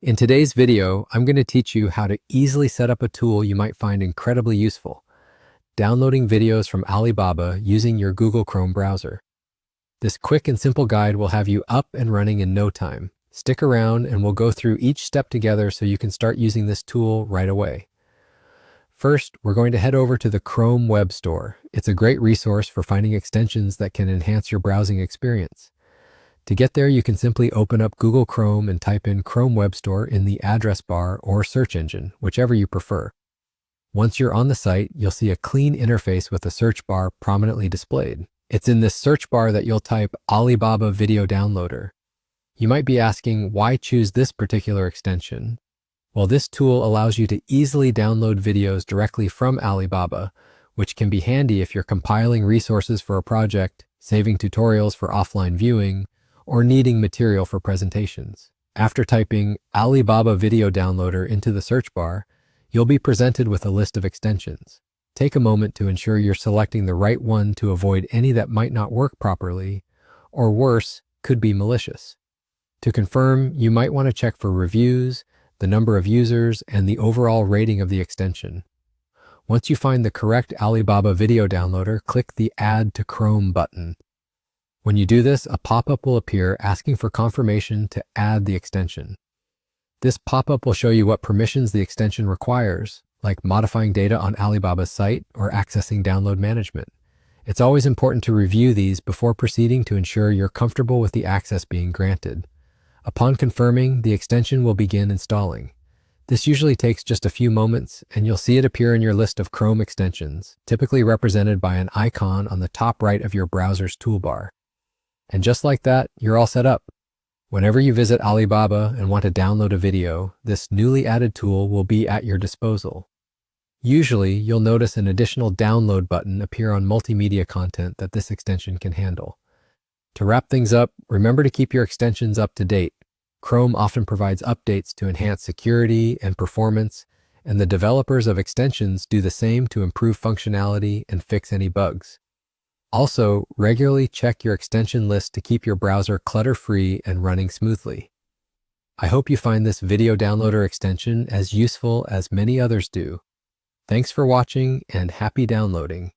In today's video, I'm going to teach you how to easily set up a tool you might find incredibly useful, downloading videos from Alibaba using your Google Chrome browser. This quick and simple guide will have you up and running in no time. Stick around and we'll go through each step together so you can start using this tool right away. First, we're going to head over to the Chrome Web Store. It's a great resource for finding extensions that can enhance your browsing experience. To get there, you can simply open up Google Chrome and type in Chrome Web Store in the address bar or search engine, whichever you prefer. Once you're on the site, you'll see a clean interface with a search bar prominently displayed. It's in this search bar that you'll type Alibaba Video Downloader. You might be asking, why choose this particular extension? Well, this tool allows you to easily download videos directly from Alibaba, which can be handy if you're compiling resources for a project, saving tutorials for offline viewing, or needing material for presentations. After typing Alibaba Video Downloader into the search bar, you'll be presented with a list of extensions. Take a moment to ensure you're selecting the right one to avoid any that might not work properly, or worse, could be malicious. To confirm, you might want to check for reviews, the number of users, and the overall rating of the extension. Once you find the correct Alibaba Video Downloader, click the Add to Chrome button. When you do this, a pop-up will appear asking for confirmation to add the extension. This pop-up will show you what permissions the extension requires, like modifying data on Alibaba's site or accessing download management. It's always important to review these before proceeding to ensure you're comfortable with the access being granted. Upon confirming, the extension will begin installing. This usually takes just a few moments, and you'll see it appear in your list of Chrome extensions, typically represented by an icon on the top right of your browser's toolbar. And just like that, you're all set up. Whenever you visit Alibaba and want to download a video, this newly added tool will be at your disposal. Usually, you'll notice an additional download button appear on multimedia content that this extension can handle. To wrap things up, remember to keep your extensions up to date. Chrome often provides updates to enhance security and performance, and the developers of extensions do the same to improve functionality and fix any bugs. Also, regularly check your extension list to keep your browser clutter-free and running smoothly. I hope you find this video downloader extension as useful as many others do. Thanks for watching and happy downloading.